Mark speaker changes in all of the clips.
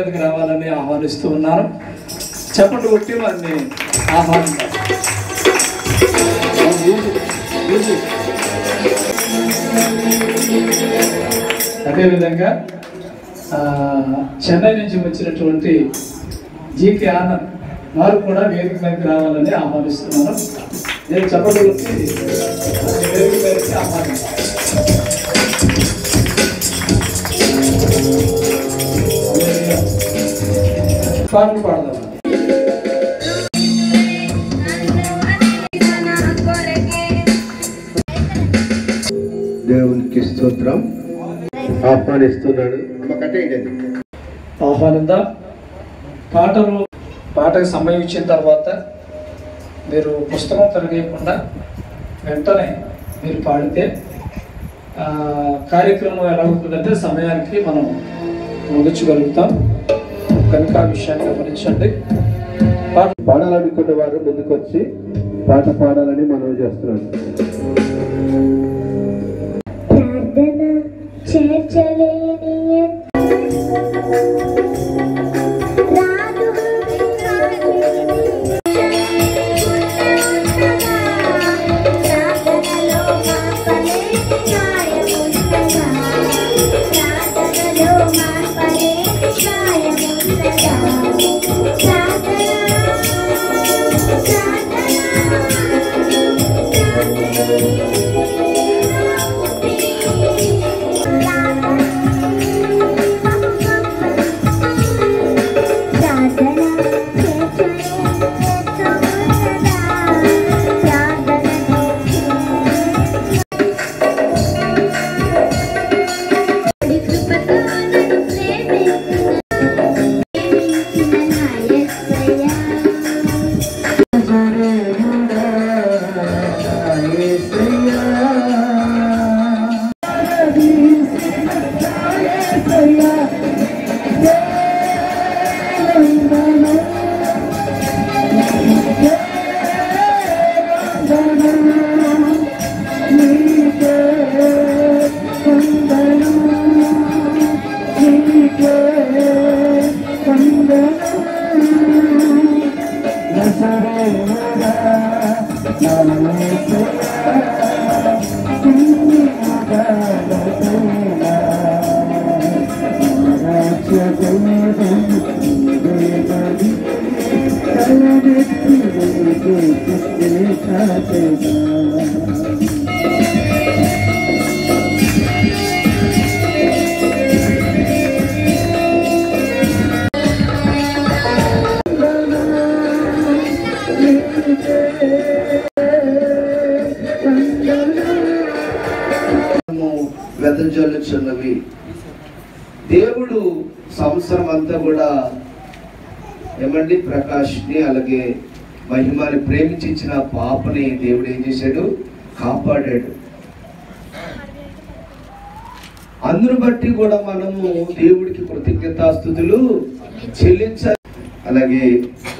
Speaker 1: మీదకి రావాలని ఆహ్వానిస్తూ ఉన్నాను. చెప్పండి కొట్టి వారిని ఆహ్వానించాలి. అదేవిధంగా చెన్నై నుంచి వచ్చినటువంటి జీకే ఆనంద్ వారు కూడా వేదిక మీదకి రావాలని ఆహ్వానిస్తున్నాను. నేను చెప్పండి కొట్టి వేదిక మీదకి ఆహ్వానిస్తాను. పాటలు పాడదాం.
Speaker 2: దేవునికి స్తోత్రం. ఆహ్వానిస్తున్నాడు.
Speaker 1: ఆహ్వానిందా పాటకు సమయం ఇచ్చిన తర్వాత మీరు పుస్తకం తిరగకుండా వెంటనే మీరు పాడితే కార్యక్రమం ఎలా ఉంటుందంటే సమయానికి మనం ముగించగలుగుతాం. కనుక ఆ విషయాన్ని గమనించండి.
Speaker 2: పాడాలనుకున్న వారు ముందుకొచ్చి పాట పాడాలని మనం చేస్తున్నాం. వెదజల్లుచున్నవి. దేవుడు సంవత్సరం అంతా కూడా ఏమండి ప్రకాష్ని అలాగే మహిమని ప్రేమించిన పాపని దేవుడు ఏం చేశాడు? కాపాడాడు. అందును బట్టి కూడా మనము దేవుడికి కృతజ్ఞతాస్తుతులు చెల్లించాలి. అలాగే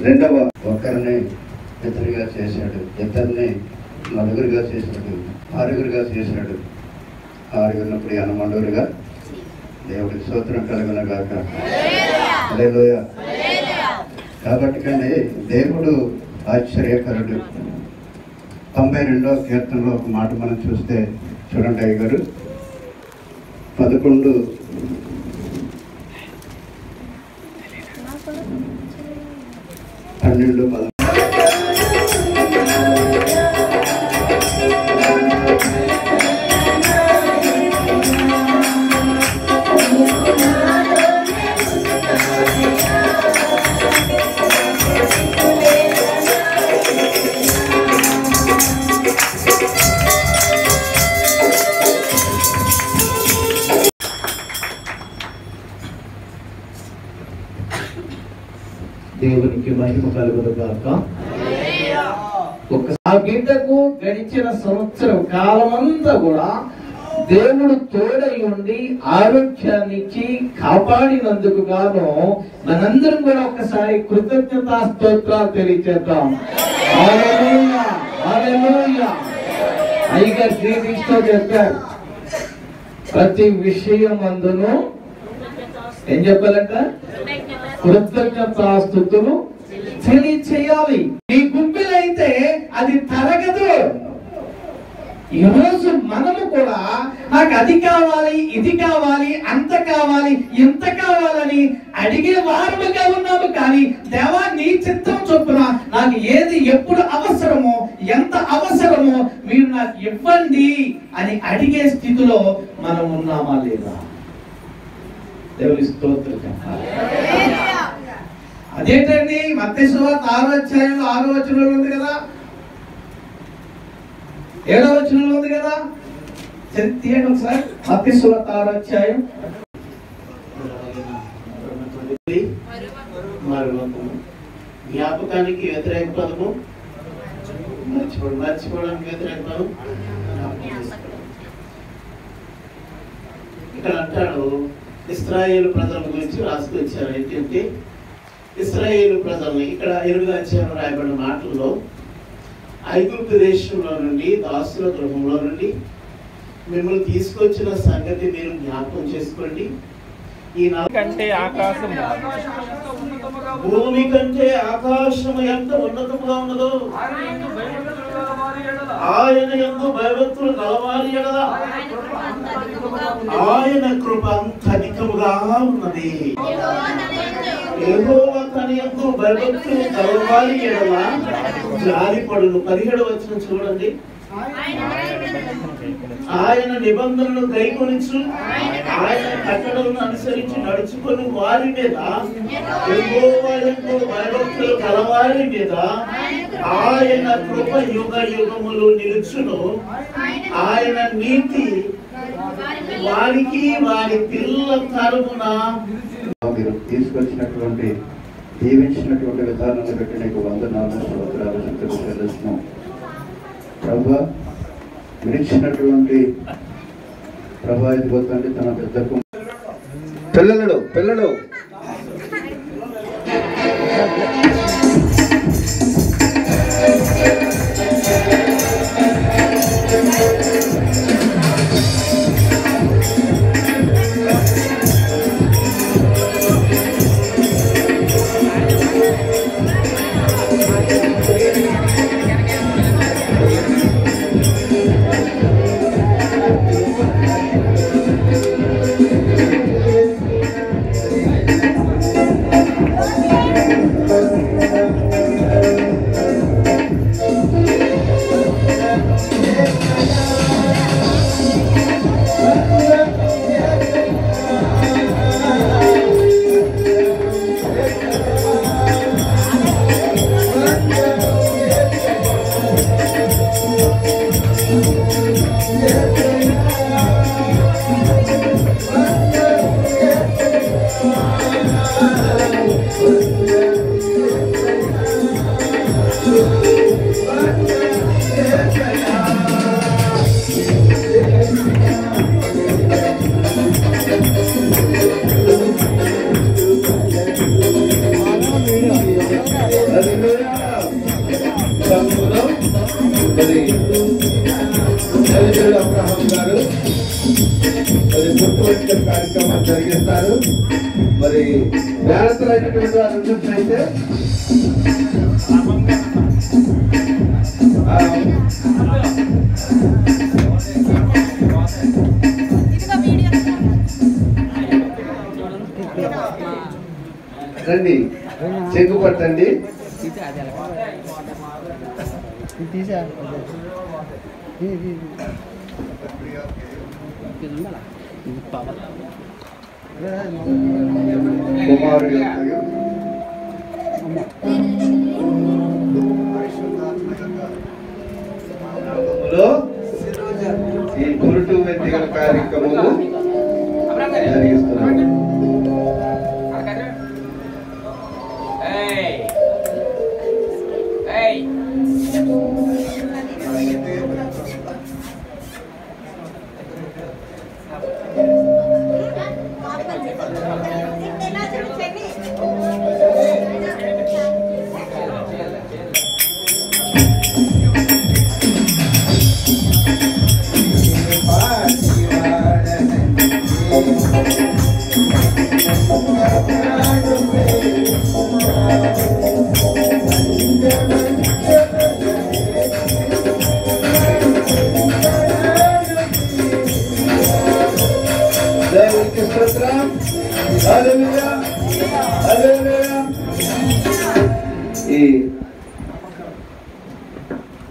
Speaker 2: రెండవ ఒకరిని ఇద్దరుగా చేశాడు, ఇద్దరిని నలుగురుగా చేశాడు, ఆరుగురుగా చేశాడు. ఆరుగురినప్పుడు అనమండూరుగా దేవుడికి స్తోత్రం కలుగునగాక. హల్లెలూయా. కాబట్టి కండి దేవుడు ఆశ్చర్యకరుడు. 92వ కీర్తనలో ఒక మాట మనం చూస్తే చూడండి అయ్యగారు, 11, 12, 13. దేవునికి మహిమ కలుగునుగాక. ఆ బిడ్డకు గడిచిన సంవత్సరం కాలమంతా కూడా దేవుడు తోడై ఉండి ఆరోగ్యాన్ని ఇచ్చి కాపాడినందుకు గాను మనందరం కూడా ఒకసారి కృతజ్ఞతా స్తోత్రాలు తెలియజేద్దాం. హల్లెలూయా, హల్లెలూయా. అయ్యగారు క్రీస్తు చెప్పారు, ప్రతి విషయం అందును ఏం చెప్పాలంట?
Speaker 1: కృతజ్ఞతాస్తుతులు తెలియచేయాలి. నీ గుండెలైతే అది తరగదు. ఈరోజు మనము కూడా నాకు అది కావాలి, ఇది కావాలి, అంత కావాలి, ఇంత కావాలని అడిగే వారముగా ఉన్నాము. కానీ దేవా నీ చిత్తం చొప్పున నాకు ఏది ఎప్పుడు అవసరమో, ఎంత అవసరమో మీరు నాకు ఇవ్వండి అని అడిగే స్థితిలో మనం ఉన్నామా లేదా? దేవుని స్తోత్రం. అదేంటండి మత్తయి సువార్త 6వ అధ్యాయంలో 6వ వచనంలో ఉంది కదా, 7వ వచనంలో ఉంది కదా, తీయండి ఒకసారి. మత్తయి సువార్త 6వ అధ్యాయం.
Speaker 3: జ్ఞాపకానికి వ్యతిరేక పదము మర్చిపోవడానికి వ్యతిరేక పదం. ఇక్కడ అంటాడు ఇశ్రాయేలు ప్రజల గురించి రాసుకొచ్చారు. ఏంటంటే ఇశ్రాయేలు ప్రజల్ని ఇక్కడ 8వ అధ్యాయంలో రాయబడిన మాటల్లో ఐగుప్తు దేశంలో నుండి, దాసుల గృహంలో నుండి మిమ్మల్ని తీసుకొచ్చిన సంగతి మీరు జ్ఞాపకం చేసుకోండి. ఈ
Speaker 4: కంటే ఆకాశం
Speaker 3: భూమి కంటే ఆకాశం ఎంత ఉన్నతముగా ఉన్నదో ఆయన యందు భయభక్తులు గలవారి ఎడల ఆయన కృప అంత అధికముగా ఉన్నది. యెహోవా తన యందు భయభక్తులు గలవారి ఎడల జాలిపడును. 17వ వచనం చూడండి. ఆయన నిబంధనను గైకొనుచు ఆయన కట్టడలను అనుసరించి నడుచుకొని వారి మీద, యెహోవా యందు భయభక్తులు గలవారి మీద ఆయన కృప యుగ యుగములు నిలుచును. ఆయన నీతి వారికి వారి పిల్లల తరమున.
Speaker 2: మీరు తీసుకొచ్చినటువంటి దీవించినటువంటి విధానాన్ని బట్టి నీకు వందనాలు స్తోత్రాలు చెల్లిస్తున్నాం ప్రభా. విడిచినటువంటి ప్రభా ఇదిగో తండ్రి తన పెద్దకు పిల్లలు కార్యక్రమాలు జరిగిస్తారు. మరి వేళతలైనటువంటి వారు చూసినట్లయితే రండి, చెంగు పట్టండి. కుమారుడు ఈ గురుటు వ్యక్తిగత కార్యక్రమము జరిగిస్తున్నారు.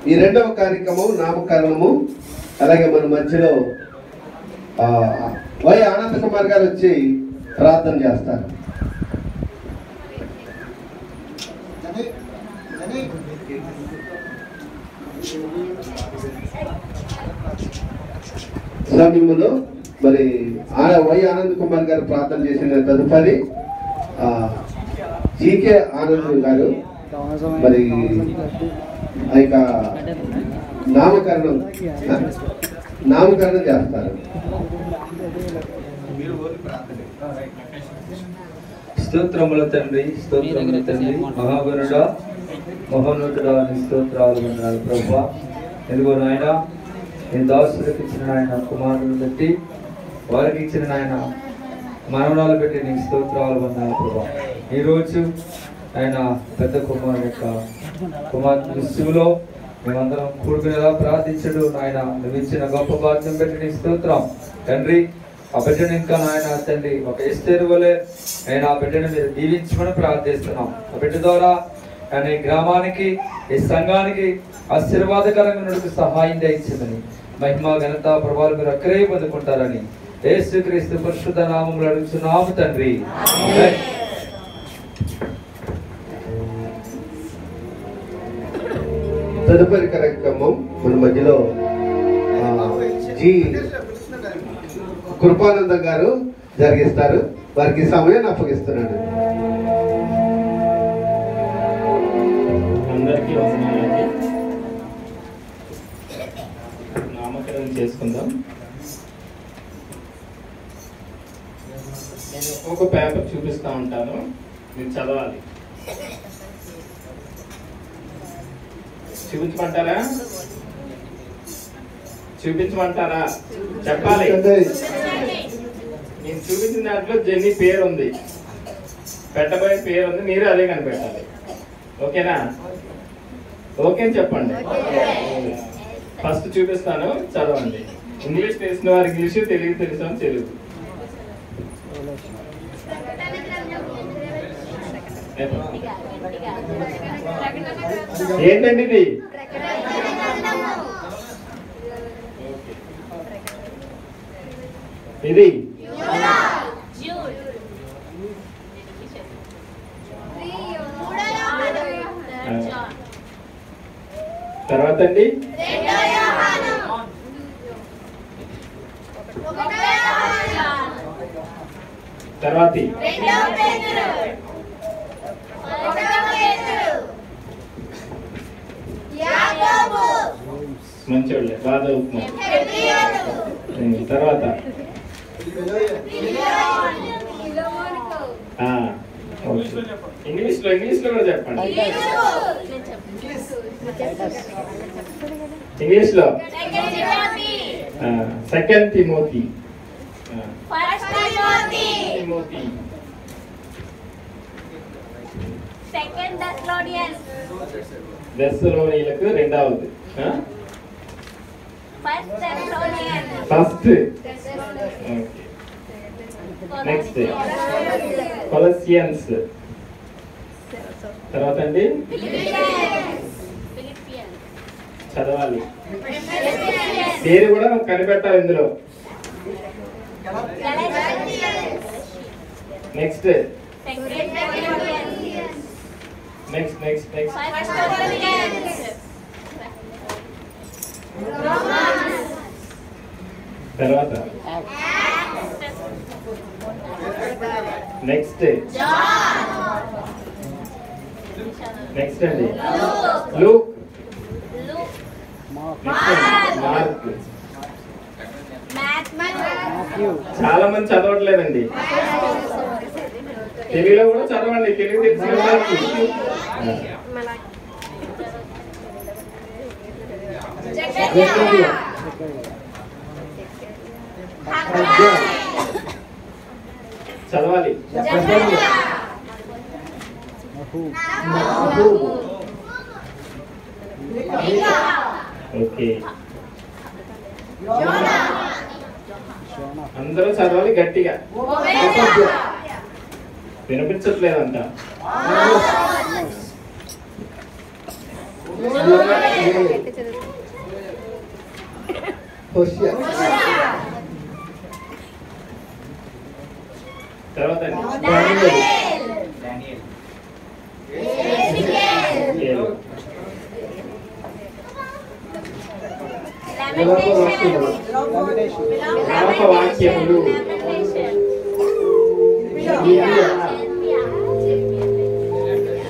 Speaker 2: ఈ రెండవ కార్యక్రమం నామకరణము. అలాగే మన మధ్యలో వై ఆనంద్ కుమార్ గారు వచ్చి ప్రార్థన చేస్తారు. సమయంలో మరి వై ఆనంద్ కుమార్ గారు ప్రార్థన చేసిన తదుపరి జీకే ఆనంద్ గారు మరి ఆ యొక్క నామకరణం చేస్తారు.
Speaker 4: స్తోత్రముల తండ్రి, స్తోత్రముల తండ్రి, మహాగణుడా, మహోన్నతుడా, నీ స్తోత్రాలు వందనాలు ప్రభువా. ఎందుకో నాయన నీ దాసులకు ఇచ్చిన నాయన కుమారులను బట్టి, వారికి ఇచ్చిన నాయన మనవరాలు పెట్టి నీకు స్తోత్రాలు వందనాలు ప్రభువా. ఈరోజు ఆయన పెద్ద కుమారుడు యొక్క కుమార్తె శివులో మేమందరం కూడుకునేలా ప్రార్థించడు నాయన. నువ్వు ఇచ్చిన గొప్ప భాగ్యం పెట్టి నీ స్తోత్రం తండ్రి. ఆ బిడ్డను ఇంకా నాయన తండ్రి ఒక ఎస్తేరు వలె నేను ఆ బిడ్డను మీరు దీవించమని ప్రార్థిస్తున్నాం. ఆ బిడ్డ ద్వారా ఆయన ఈ గ్రామానికి, ఈ సంఘానికి ఆశీర్వాదకరంగా నడుపు సహాయం దయచేయమని, మహిమ ఘనత ప్రభావాలు మీరు అక్కడే పొందుకుంటారని యేసుక్రీస్తు పరిశుద్ధ నామములో అడుగుతున్నాము తండ్రి.
Speaker 2: తదుపరి కార్యక్రమం మన మధ్యలో జి కృపానంద గారు జరిగిస్తారు. వారికి సమయాన్ని అప్పగిస్తున్నాడు.
Speaker 5: అందరికీ వందనాలండి. నామకరణం చేసుకుందాం. నేను ఒక పేపర్ చూపిస్తూ ఉంటాను, మీరు చదవాలి. చూపించమంటారా? చూపించమంటారా? చెప్పాలి. నేను చూపించిన దాంట్లో జెన్నీ పేరు ఉంది, పెట్టబోయే పేరు ఉంది, మీరు అదే కనిపెట్టాలి. ఓకేనా? ఓకే అని చెప్పండి. ఫస్ట్ చూపిస్తాను, చదవండి. ఇంగ్లీష్ తెలిసిన వారు ఇంగ్లీష్, తెలుగు తెలిసిన వారు తెలుగు. ఏంటండి ఇది? ఇది తర్వాత అండి తర్వాత మంచోళ్ళే, బాగా చదువుతున్నారు. తర్వాత ఇంగ్లీష్ లో కూడా చెప్పండి. ఇంగ్లీష్ లో సెకండ్ తిమోతి, దెస్సలోనీయులకు రెండవది, ఫస్ట్. Next Colossians. తర్వాత అండి చదవాలి, పేరు కూడా కనిపెట్టాలి ఇందులో. నెక్స్ట్ నెక్స్ట్ నెక్స్ట్ నెక్స్ట్ తర్వాత నెక్స్ట్ నెక్స్ట్ అండి లూక్, మార్క్. చాలా మంది చదవట్లేదండి. తెలుగులో కూడా చదవండి, తెలుగు తెలిసిన వాళ్ళకి. చదవాలి. ఓకే, అందరూ చదవాలి గట్టిగా. వినిపించట్లేదంట. తర్వాత వాక్యములు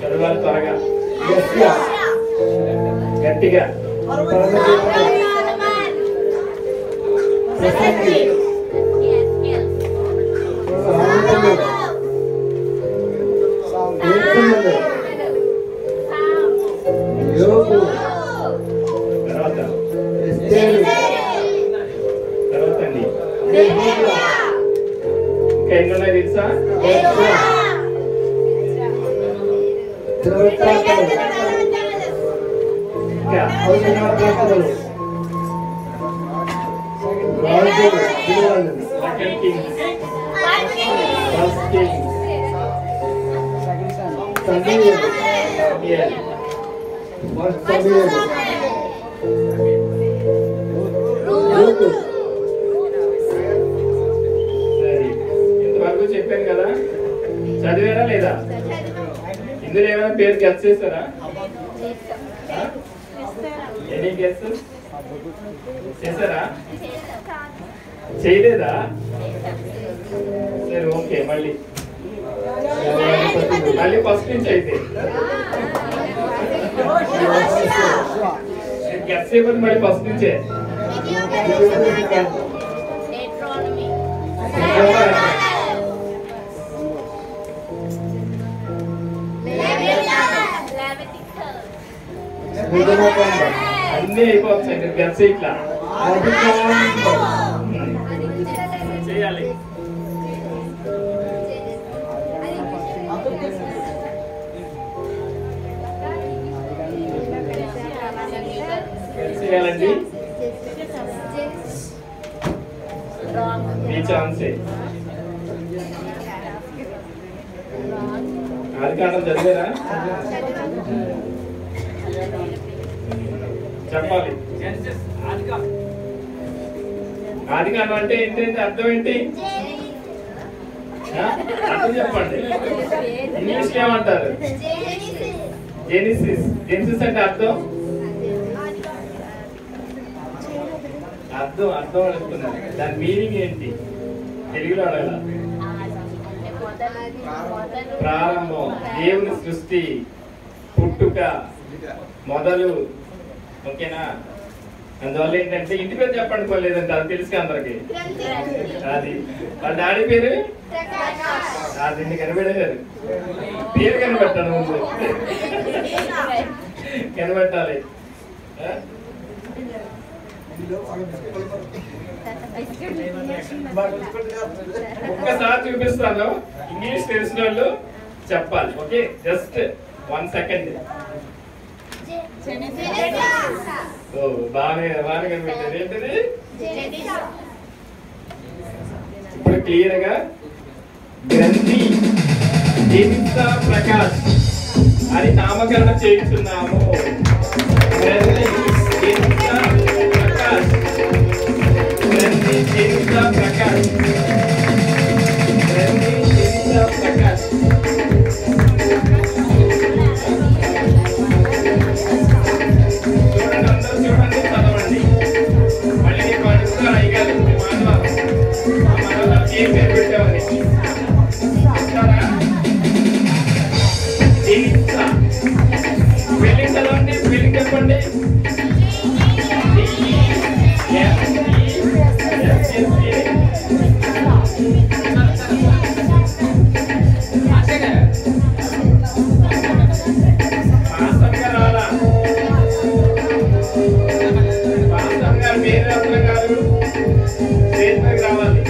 Speaker 5: చదవాలి త్వరగా గట్టిగా. తర్వాత అండి ఇంకా ఎన్ని ఉన్నాయి తెలుసా? ఇంతవరకు చెప్పాను కదా, చదివారా లేదా? ఇందులో ఏమైనా పేరు గెస్ చేస్తారా? ఎనీ గెస్ చేశారా? చేయలేదా? సరే ఓకే, మళ్ళీ ఫస్ట్ నుంచి అయితే గెస్ చేయబోతుంది. మళ్ళీ ఫస్ట్ నుంచే అన్నీ అయిపోతాయి. మీరు గెస్ ఇట్లా చేయాలి. చేయాలండి, మీ ఛాన్సే. ఆదికాండం చదివారా? చెప్పాలి. ఆదికాండం అంటే ఏంటంటే అర్థం ఏంటి? అర్థం చెప్పండి. ఇంగ్లీష్ ఏమంటారు? జెనిసిస్. జెనిసిస్ అంటే అర్థం అర్థం అర్థం అడుగుతున్నారు. దాని మీనింగ్ ఏంటి తెలుగులో అడగాల. ప్రారంభం, దేవుని సృష్టి, పుట్టుక, మొదలు. ఓకేనా? అందువల్ల ఏంటంటే ఇంటి పేరు చెప్పండి పోలేదంటే అది తెలుసు అందరికి. అది వాళ్ళ డాడీ పేరు అది కనిపెట్టారు. పేరు కనిపెట్టాను, ముందు కనిపెట్టాలి. ఒక్కసారి చూపిస్తాను, ఇంగ్లీష్ తెలిసిన వాళ్ళు చెప్పాలి. Okay, just 1 second. బాగానే కనిపెట్టారు. ఏంటిది? ఇప్పుడు క్లియర్ గా గ్రంథి జెనిసా ప్రకాష్ అని నామకరణం చేస్తున్నాము. గ్రంథి జెనిసా ప్రకాష్, గ్రంథి జెనిసా ప్రకాష్, గ్రంథి జెనిసా ప్రకాష్. చూడండి, చదవండి. మళ్ళీ నీకు అడుగుతారు అయ్యారు ఏం పేరు పెట్టామని. స్పెల్లింగ్ చదవండి, స్పెల్లింగ్ చెప్పండి. రావాలి.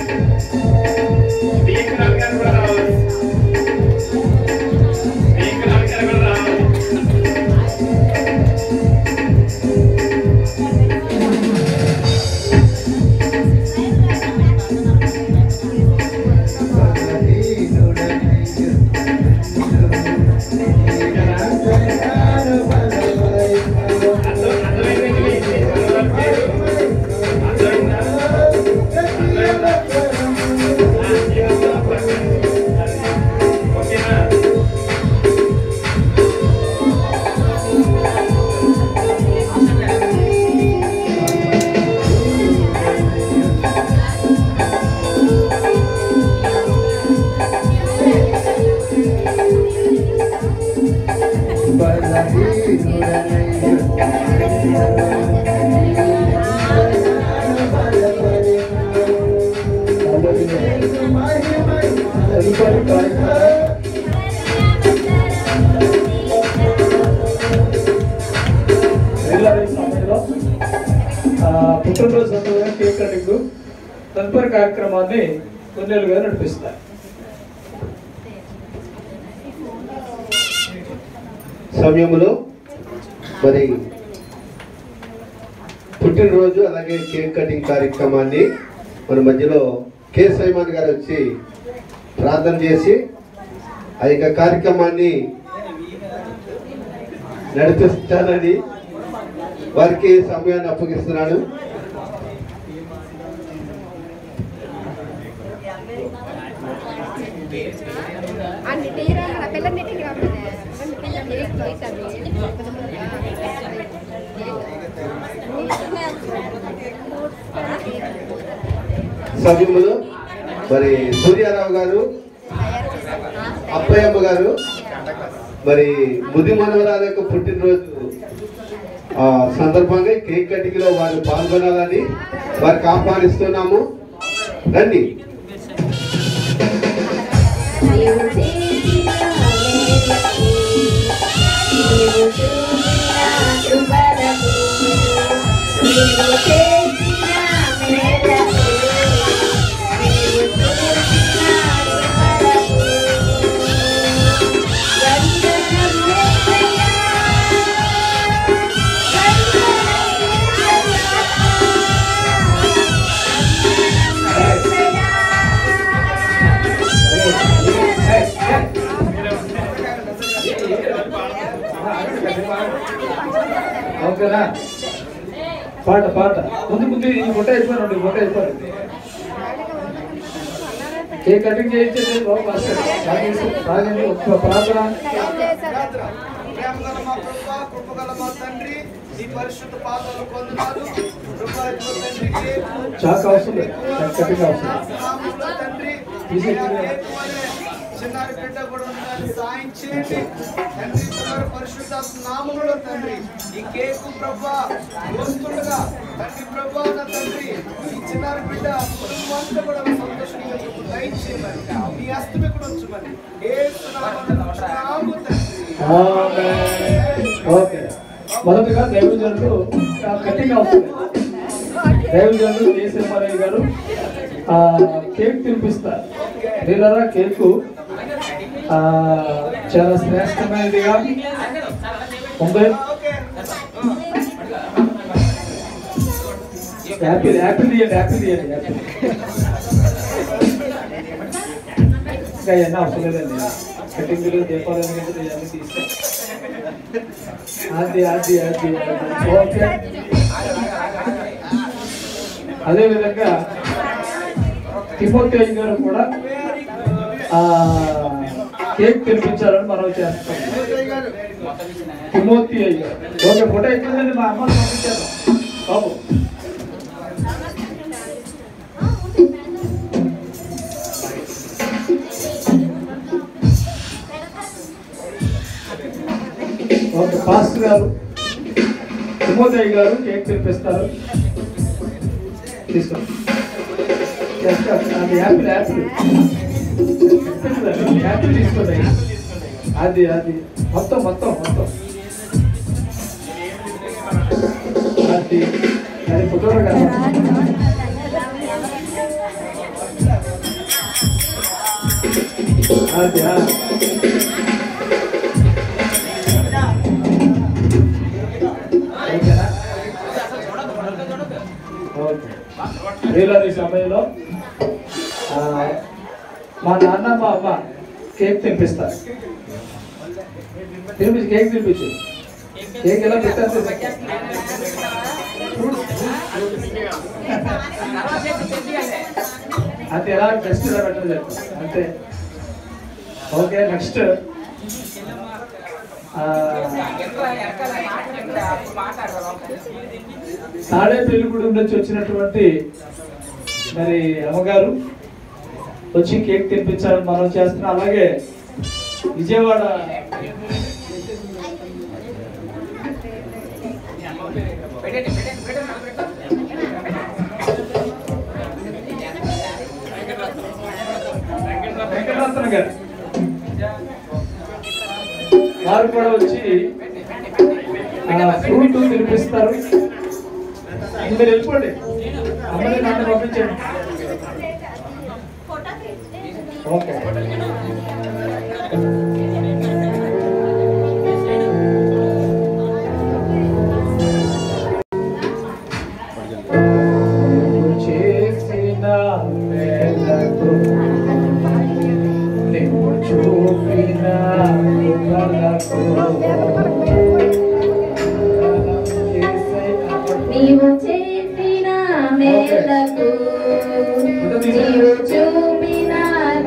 Speaker 4: కార్యక్రమాన్ని కొన్నేళ్ళుగా నడిపిస్తారు.
Speaker 2: సమయంలో మరి పుట్టినరోజు అలాగే కేక్ కటింగ్ కార్యక్రమాన్ని మన మధ్యలో కె సైమాన్ గారు వచ్చి ప్రార్థన చేసి ఆ యొక్క కార్యక్రమాన్ని నడిపిస్తానని వారికి సమయాన్ని అప్పగిస్తున్నాను. సమయంలో మరి సూర్యారావు గారు, అప్పయ్యమ్మ గారు మరి ముది మనవరాల యొక్క పుట్టినరోజు సందర్భంగా కేక్ కటింగ్ లో వారు పాల్గొనాలని వారికి ఆహ్వానిస్తున్నాము. రండి.
Speaker 4: ఓకేనా? పాట పాట ముందు ఈ ఫోటో అయిపోయినండి, ఫోటో అయిపోయింది. కేక్ కటింగ్ చేయించేది ప్రార్థన. చాక్ అవసరం లేదు, కటింగ్ అవసరం.
Speaker 6: చిన్నారి బిడ్డ కూడా ఉండాలి, సాయం చేయండి తండ్రి. పరిశుద్ధ నామములో తండ్రి ఈ కేకు ప్రభా వస్తుండగా తండ్రి ప్రభా నా తండ్రి ఈ చిన్నారి బిడ్డ కుటుంబం అంతా కూడా సంతోషంగా దయచేయమని మీ హస్తం ఇక్కడ ఉంచమని
Speaker 4: ఓకే. మొదటగా దైవజనులు కటింగ్ అవసరం. దైవజనులు కేసీఆర్ గారు కేక్ తినిపిస్తారు. వీళ్ళరా కేకు చాలా శ్రేష్టమైనదిగా ఉంది. యాపిల్ యాపిల్ తీయండి, యాపిల్ తీయండి, యాపిల్. ఇంకా ఇవన్నీ అవసరం లేదండి. కటింగ్లు దీపావళి ఇవన్నీ తీస్తే అది అది అది ఓకే. అదేవిధంగా తిమోతి గారు కూడా కేక్ తినిపించాలని మనం చేస్తాం. తిమోతి అయ్యారు. ఓకే, ఫోటో అయిపోయిందండి. మా అమ్మని పంపించారు బాబు. ఓకే, పాస్టర్ గారు తిమోతి గారు కేక్ తినిపిస్తారు. తీసుకోండి. అది యాపిల్ యాపిల్ యాపిల్ తీసుకోండి. అది అది మొత్తం మొత్తం మొత్తం అది అది ఫోటోలో కదా. అది ఈ సమయంలో మా నాన్న మా అమ్మ కేక్ తినిపిస్తారు. కేక్ తినిపించు. కేక్ ఎలా పెట్టారు? అంతే, ఎలా జస్ట్ ఎలా పెట్టాలి అంతే. ఓకే, నెక్స్ట్ తాడేపల్లిగూడెం నుంచి వచ్చినటువంటి మరి అమ్మగారు వచ్చి కేక్ తినిపించాలని మనం చేస్తున్నాం. అలాగే విజయవాడ వెంకటరత్న గారు వారు కూడా వచ్చి ఫ్రూట్ తినిపిస్తారు. మీరు వెళ్ళిపోండి, అమ్మని నాన్న పంపించండి.
Speaker 1: ఓకే. చేసిన మేలకు నీవు చూపిన కృపలకు
Speaker 7: నీవు చేసిన మేలకు నీవు చూపిన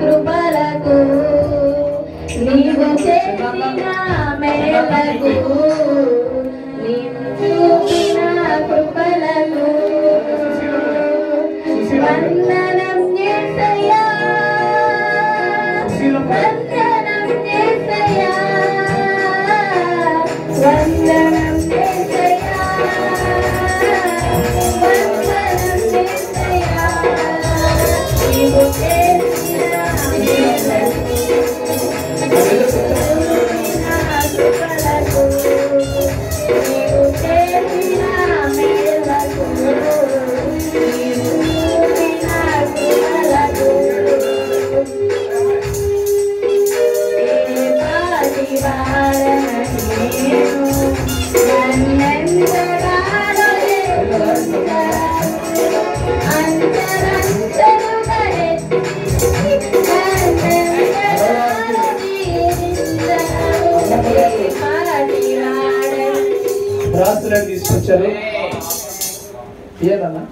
Speaker 7: కృపలకు నీవు చేసిన మేలకు నీవు చూపిన కృపలకు వందనం యేసయ్యా వందనం యేసయ్యా వందనం యేసయ్యా వందనం యేసయ్యా నీవు చేసిన మేలకు కృపలకు నీవు చేసిన మేలకు నీవు చూపిన కృపలకు
Speaker 1: రాత్రులను తీసుకొచ్చారు. ఏదన్నా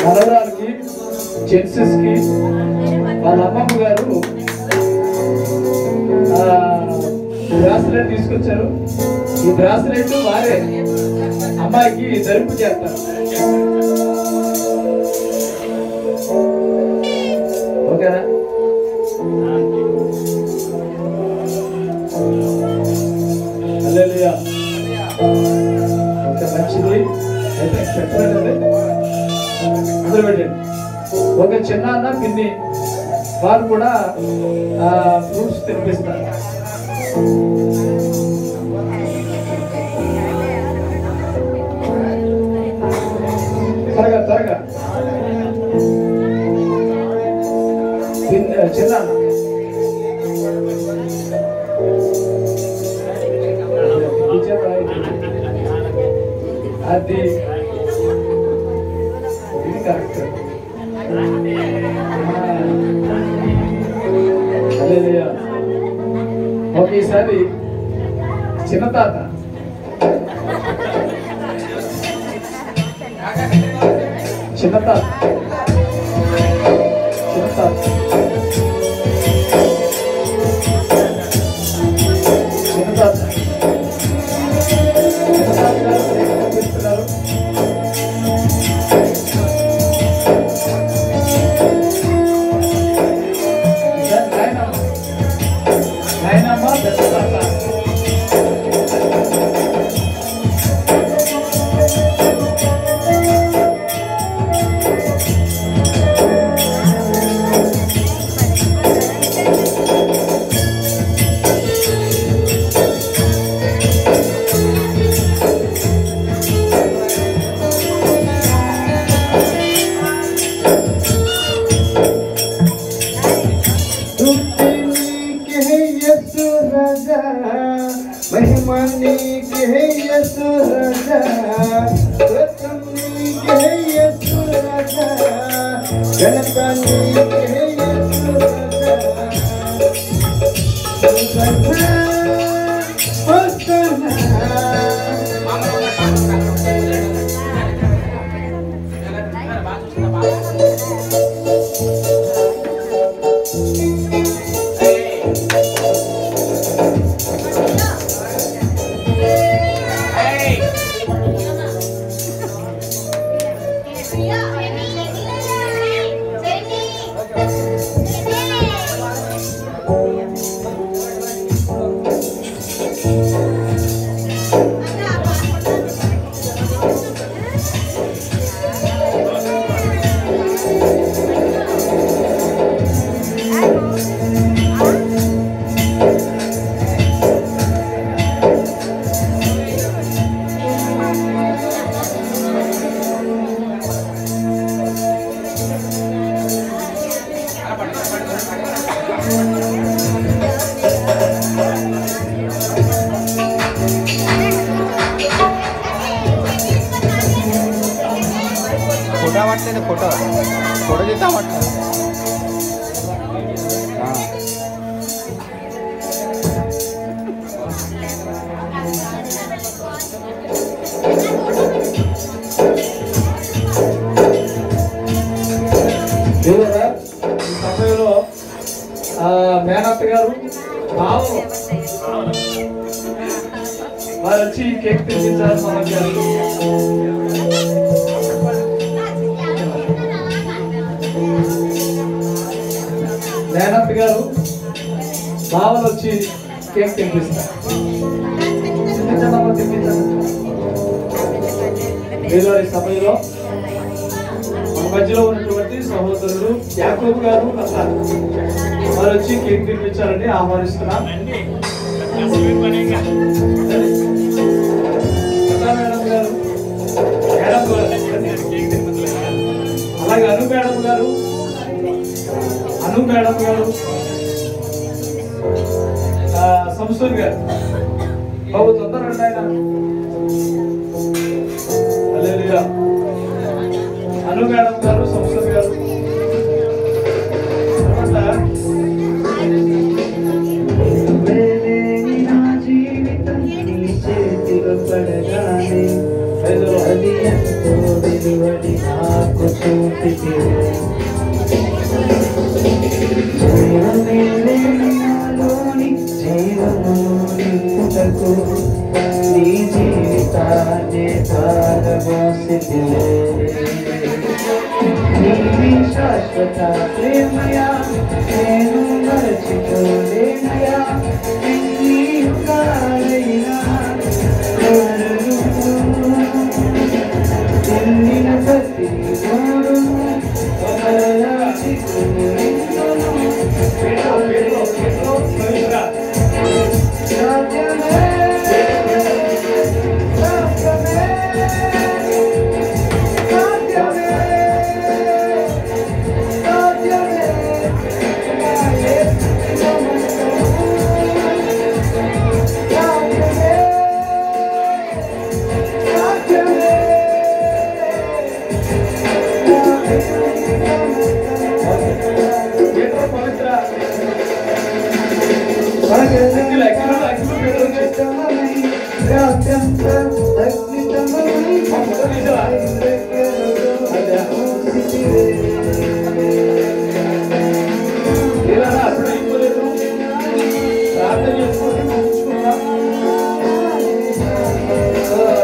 Speaker 1: మనవరాలకి జెన్సెస్ కి వాళ్ళ అమ్మమ్మ గారు బ్రాస్లెట్ తీసుకొచ్చారు. ఈ బ్రాస్లెట్ వారే అమ్మాయికి ధరింపు చేస్తారు. ఓకేనా? హల్లెలూయా. ఓకే, మంచిది. అయితే పెట్టండి, అందరూ పెట్టండి. ఒక చిన్న అన్న పిన్ని వాళ్ళు కూడా ఫ్రూట్స్ తినిపిస్తారు. త్వరగా త్వరగా చిన్న అది ఇది కరెక్ట్. ఒకేసారి చిన్న తాత చిన్న తాత చిన్న తాత చిన్న తాత చూపిస్తున్నారు. నాయనమ్మ పెద్ద తాత
Speaker 6: महिमानी के यसु राजा प्रथमनी के यसु राजा जनतानी के यसु राजा ఫోటో ఫోటో తీద్దామంట
Speaker 1: సమయంలో మేనత్త గారు వారు వచ్చి కేక్ తెప్పించారు మనం మేనత్త గారు బావలు వచ్చి కేక్ తెప్పిస్తారు ఈ సమయంలో మన మధ్యలో ఉన్నటువంటి సహోదరుడు యాకోబు గారు వారు వచ్చి కేక్ తినిపించాలని ఆహ్వానిస్తున్నాం. మేడం గారు అలాగే అను మేడం గారు సంసూర్ గారు బాబు తొందరండి ఆయన అను మేడం గారు సంసూర్ గారు
Speaker 8: నీ జీవితాన్ని శాశ్వత ప్రేమయా నేను మరచిపోలేనయా చెందిన ప్రతి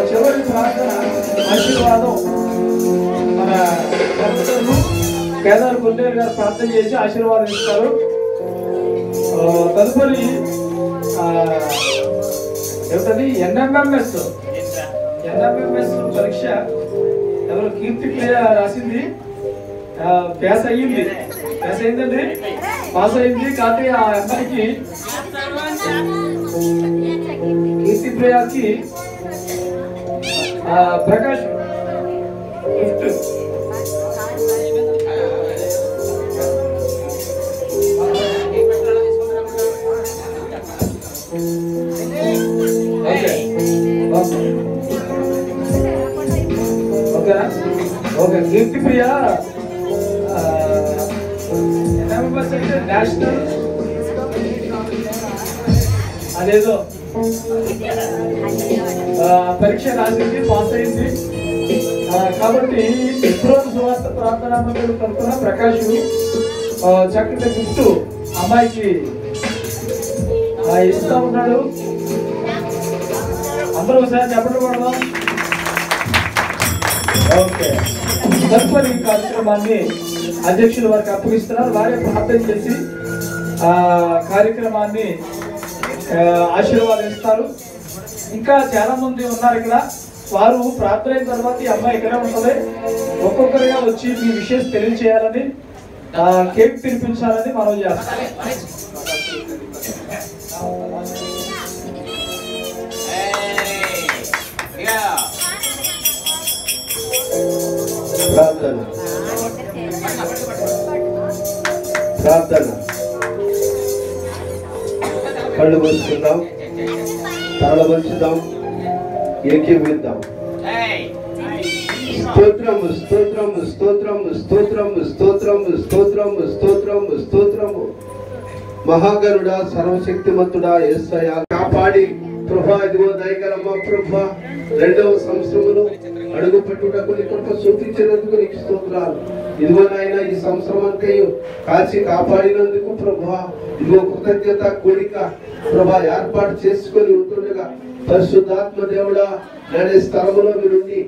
Speaker 8: చివరి ప్రార్థన ఆశీర్వాదం మన కేదార్ గుండేరు గారు ప్రార్థన చేసి ఆశీర్వాదం ఇస్తారు. తదుపరి ఏమిటది ఎన్ఎంఎంఎస్ పరీక్ష ఎవరు కీర్తి రాసింది పాస్ అయిందండి పాస్ అయింది కాబట్టి ఆ అమ్మాయికి కీర్తి ప్రియాకి ప్రకాష్ గిఫ్ట్ ఓకే కీర్తి ప్రియ నేషనల్ అదేదో పరీక్ష రాసింది పాస్ అయింది కాబట్టి సువార్త ప్రార్థనా మందిరం తరఫున ప్రకాష్ చక్కటి గిఫ్ట్ అమ్మాయికి ఇస్తా ఉన్నాడు. అందరూ ఒకసారి చెప్పడం పడదాం. ఓకే తదుపరి కార్యక్రమాన్ని అధ్యక్షులు వారికి అప్పగిస్తున్నారు. వారే ప్రార్థన చేసి కార్యక్రమాన్ని ఆశీర్వాదిస్తారు. ఇంకా చాలా మంది ఉన్నారు ఇక్కడ. వారు ప్రార్థన అయిన తర్వాత ఈ అమ్మాయి ఇక్కడ ఉంటుంది. ఒక్కొక్కరిగా వచ్చి మీ విషయం తెలియజేయాలని కేక్ తినిపించాలని మనం చేస్తాం.
Speaker 2: ప్రార్థన కళ్ళు మూసుకుందాం, తలలు వంచుదాం, ఏకీవిద్దాం. స్తోత్రము స్తోత్రము స్తోత్రము స్తోత్రము స్తోత్రము స్తోత్రము స్తోత్రము స్తోత్రము. మహాగరుడా, సర్వశక్తిమంతుడా యేసయ్యా, కాపాడి ప్రభా, ఇదిగో దయగలమ్మ ప్రభా, 2వ సంవత్సరములో అడుగు పెట్టుటకు నీ కృప చూపించినందుకు నీకు స్తోత్రాలు. ఇదిగో నాయన, ఈ సంవత్సరం అంతా కాచి కాపాడినందుకు ప్రభా, ఇదిగో కృతజ్ఞత కోరిక ప్రభా ఏర్పాటు చేసుకొని ఉంటుండగా పరిశుద్ధాత్మ దేవుడా, నడే స్థలములో మీరుండి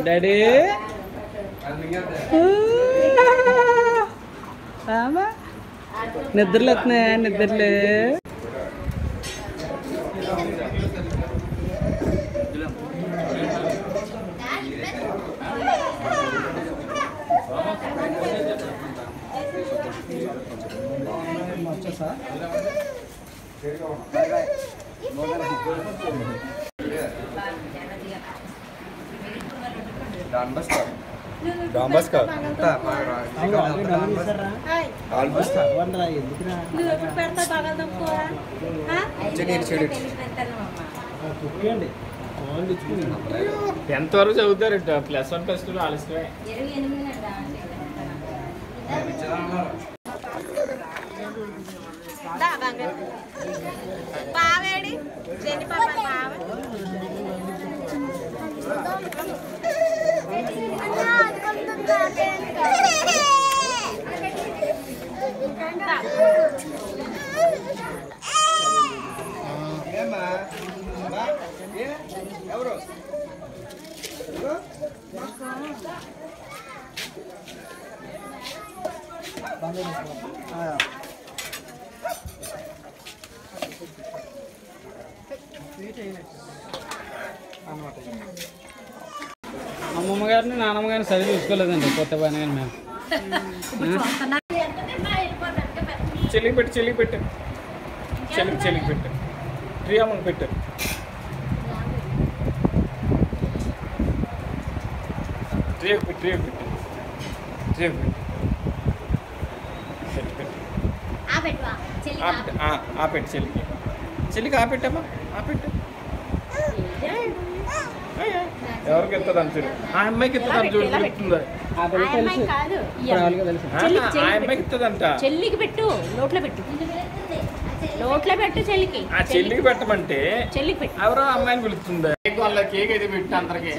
Speaker 9: డాడీ నిద్రలు వస్తున్నాయా? నిద్రలే
Speaker 5: ఎంతవరకు చదువుతారు? +1 +2 ఆలస్యమే.
Speaker 10: పావేడి చెని పాప పావ
Speaker 6: ఎవరు
Speaker 9: అమ్మమ్మ గారిని నాన్నమ్మ గారిని సరి చూసుకోలేదండి కొత్త పని కానీ మేము.
Speaker 5: చెల్లికి పెట్టు, చెల్లికి పెట్టు, చెల్లికి పెట్టు, ప్రియమ్మకి పెట్టు. ట్రేకు పెట్టు, ట్రేకు పెట్టు, ట్రేకు పెట్టు. పెట్టు చెల్లికి, చెల్లికి పెట్టమ్మా, పెట్టు. ఎవరికి ఎత్తదని చూడు, ఆ అమ్మాయికి ఎత్తదని చూడు, తెలుస్తుందా?
Speaker 9: ఆ
Speaker 5: అమ్మాయికి ఇస్తుందంట.
Speaker 10: చెల్లికి పెట్టు, నోట్లో పెట్టు, నోట్లో పెట్టు చెల్లికి.
Speaker 5: ఆ చెల్లికి పెట్టమంటే
Speaker 10: చెల్లికి పెట్టు.
Speaker 5: ఎవరో అమ్మాయిని పిలుస్తుంది. వాళ్ళ కేక్ అయితే పెట్టు అందరికి.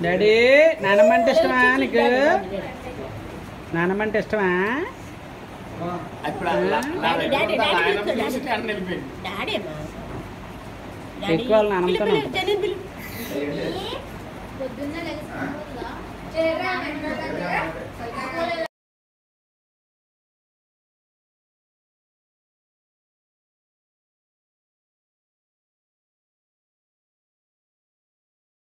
Speaker 9: డాడీ, నానమ్మ అంటే ఇష్టమా నీకు? నానమ్మ అంటే ఇష్టమా? ఎక్కువ నానమ్మతో
Speaker 7: పొద్దున్న